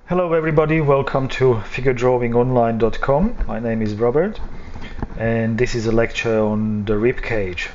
Hello everybody, welcome to figuredrawingonline.com. My name is Robert and this is a lecture on the rib cage.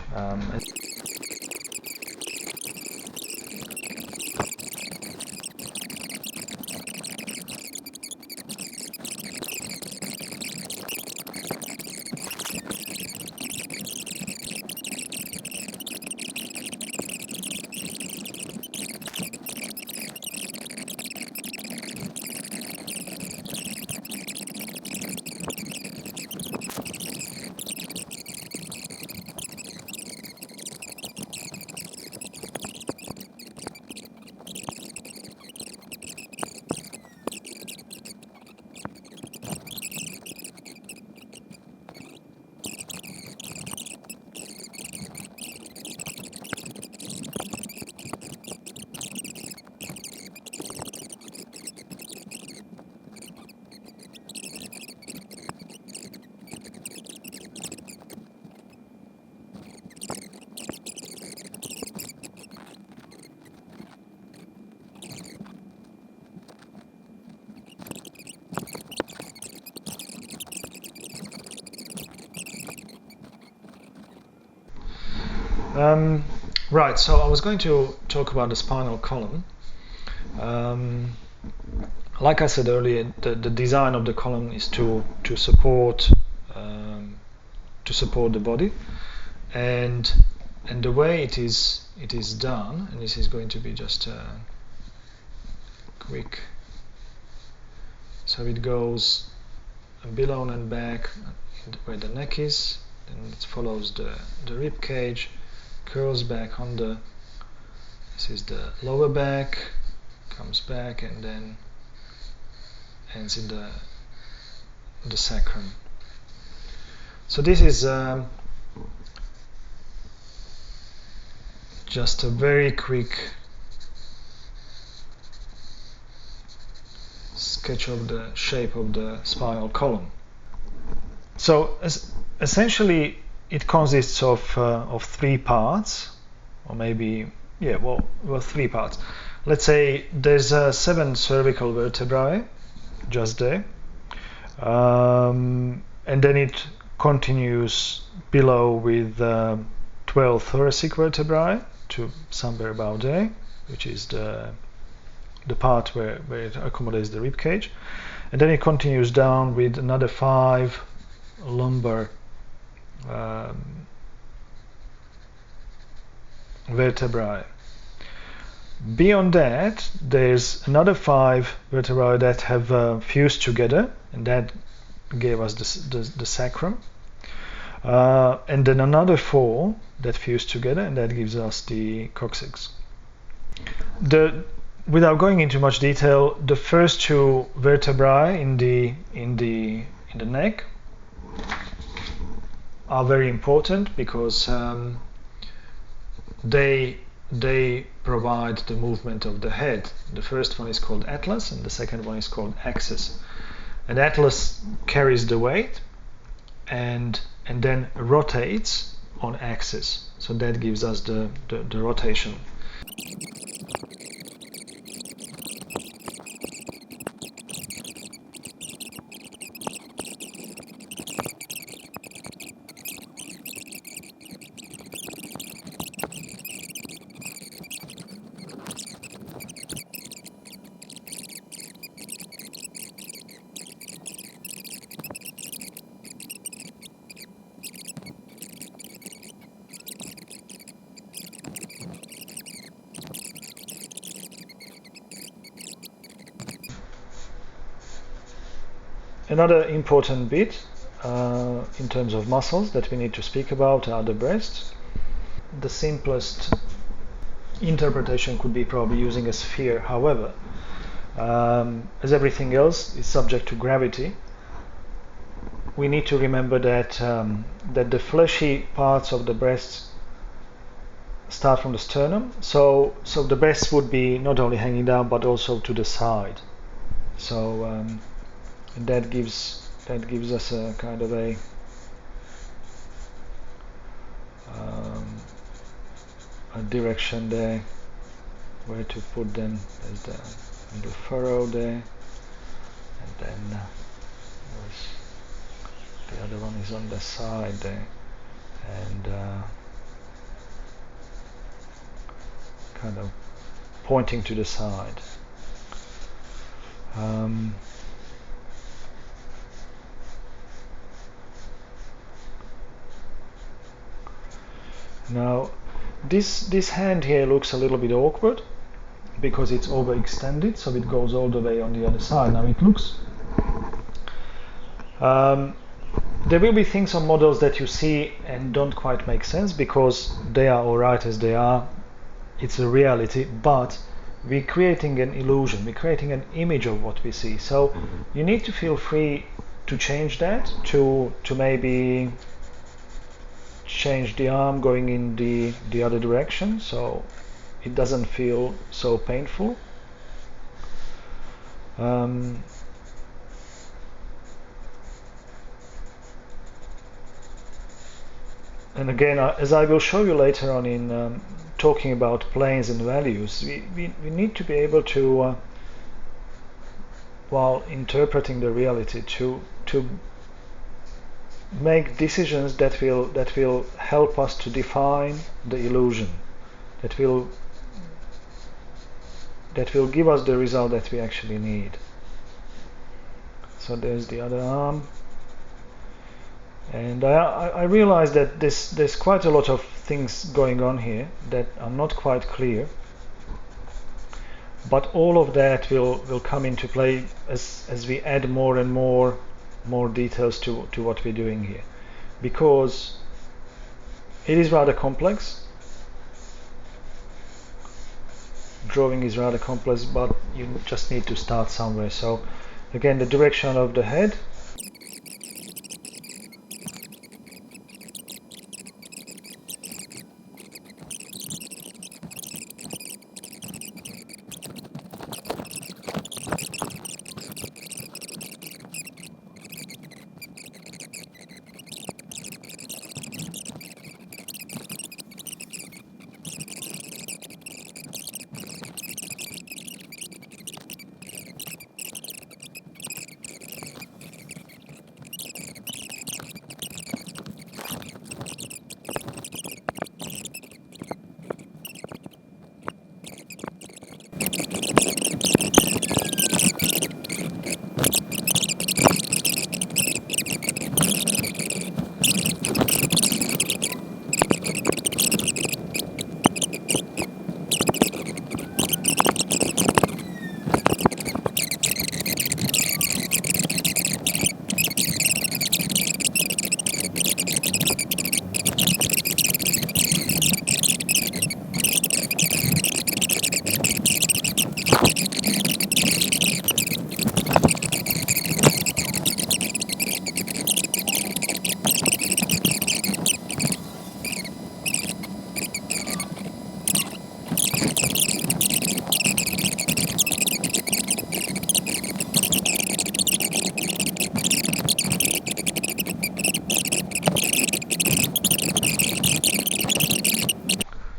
Right, so I was going to talk about the spinal column. Like I said earlier, the design of the column is to support the body, and the way it is done, and this is going to be just a quick. So it goes below and back where the neck is, then it follows the rib cage, curls back on this is the lower back, comes back and then ends in the sacrum. So this is just a very quick sketch of the shape of the spinal column. So essentially it consists of three parts, or maybe, yeah, well, three parts. Let's say there's 7 cervical vertebrae just there, and then it continues below with 12 thoracic vertebrae to somewhere about there, which is the part where it accommodates the rib cage, and then it continues down with another 5 lumbar vertebrae. Beyond that, there's another 5 vertebrae that have fused together, and that gave us the sacrum, and then another 4 that fused together, and that gives us the coccyx. Without going into much detail, the first 2 vertebrae in the neck are very important because they provide the movement of the head. The first one is called atlas and the second one is called axis. And atlas carries the weight and then rotates on axis. So that gives us the rotation. Another important bit in terms of muscles that we need to speak about are the breasts. The simplest interpretation could be probably using a sphere. However, as everything else is subject to gravity, we need to remember that that the fleshy parts of the breasts start from the sternum. So the breasts would be not only hanging down but also to the side. So and that gives us a kind of a direction there where to put them. There's the furrow there, and then the other one is on the side there, and kind of pointing to the side. Now this hand here looks a little bit awkward because it's overextended, so it goes all the way on the other side. Now it looks there will be things on models that you see and don't quite make sense because they are alright as they are. It's a reality, but we're creating an illusion, we're creating an image of what we see. So you need to feel free to change that, to maybe change the arm going in the other direction so it doesn't feel so painful. And again, as I will show you later on in talking about planes and values, we need to be able to, while interpreting the reality, to make decisions that will help us to define the illusion, that will give us the result that we actually need. So there's the other arm. And I realize that there's quite a lot of things going on here that are not quite clear, but all of that will come into play as we add more and more details to what we're doing here, because it is rather complex. Drawing is rather complex, but you just need to start somewhere. So again, the direction of the head.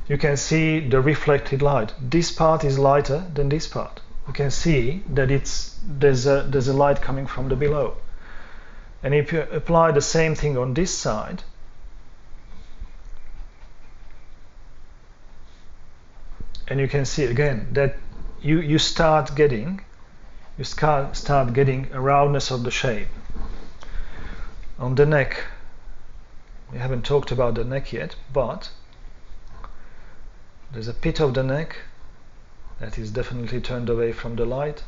You can see the reflected light. This part is lighter than this part. You can see that there's a light coming from the below. And if you apply the same thing on this side, and you can see again that you start getting a roundness of the shape. On the neck, we haven't talked about the neck yet, but there's a pit of the neck that is definitely turned away from the light.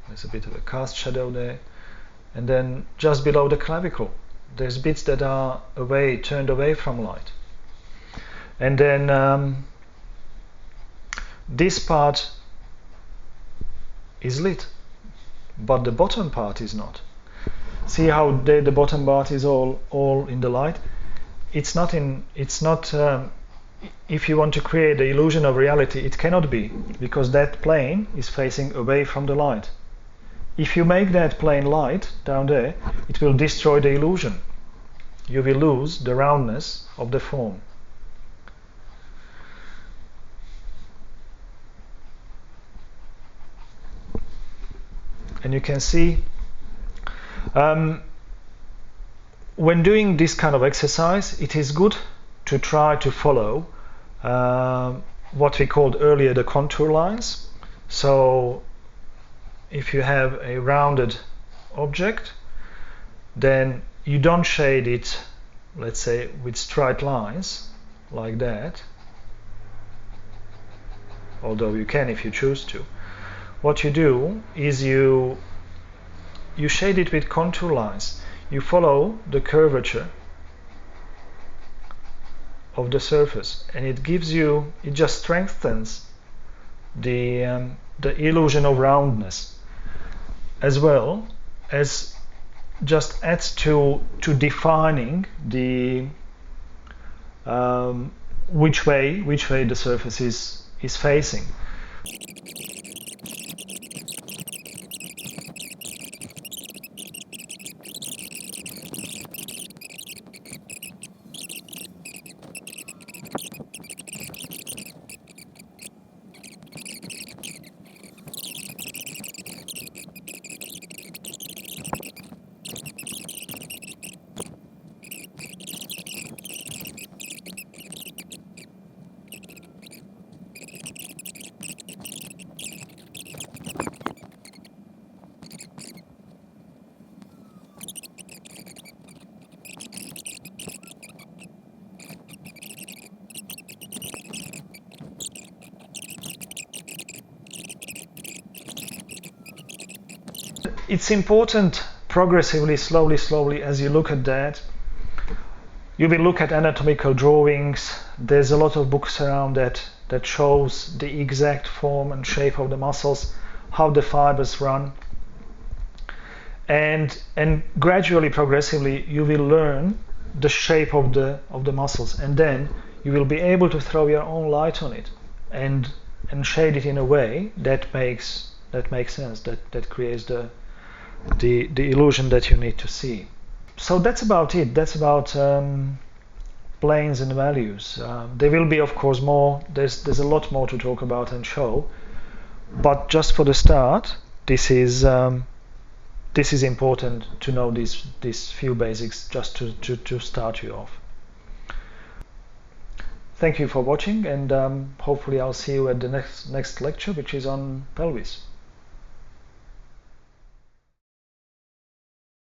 There's a bit of a cast shadow there. And then just below the clavicle, there's bits that are turned away from light. And then this part is lit, but the bottom part is not. See how the bottom part is all in the light? It's not if you want to create the illusion of reality, it cannot be, because that plane is facing away from the light. If you make that plane light down there, it will destroy the illusion. You will lose the roundness of the form. And you can see when doing this kind of exercise, it is good to try to follow what we called earlier the contour lines. So if you have a rounded object, then you don't shade it, let's say, with straight lines like that, although you can if you choose to. What you do is you shade it with contour lines. You follow the curvature of the surface, and it just strengthens the illusion of roundness, as well as just adds to defining the which way the surface is facing. It's important progressively, slowly, as you look at that, you will look at anatomical drawings. There's a lot of books around that shows the exact form and shape of the muscles, how the fibers run, and gradually, progressively, you will learn the shape of the muscles, and then you will be able to throw your own light on it and shade it in a way that makes sense, that creates the illusion that you need to see. So that's about it. That's about planes and values. There will be, of course, more. There's a lot more to talk about and show, but just for the start, this is important to know these few basics just to start you off. Thank you for watching, and hopefully I'll see you at the next lecture, which is on pelvis.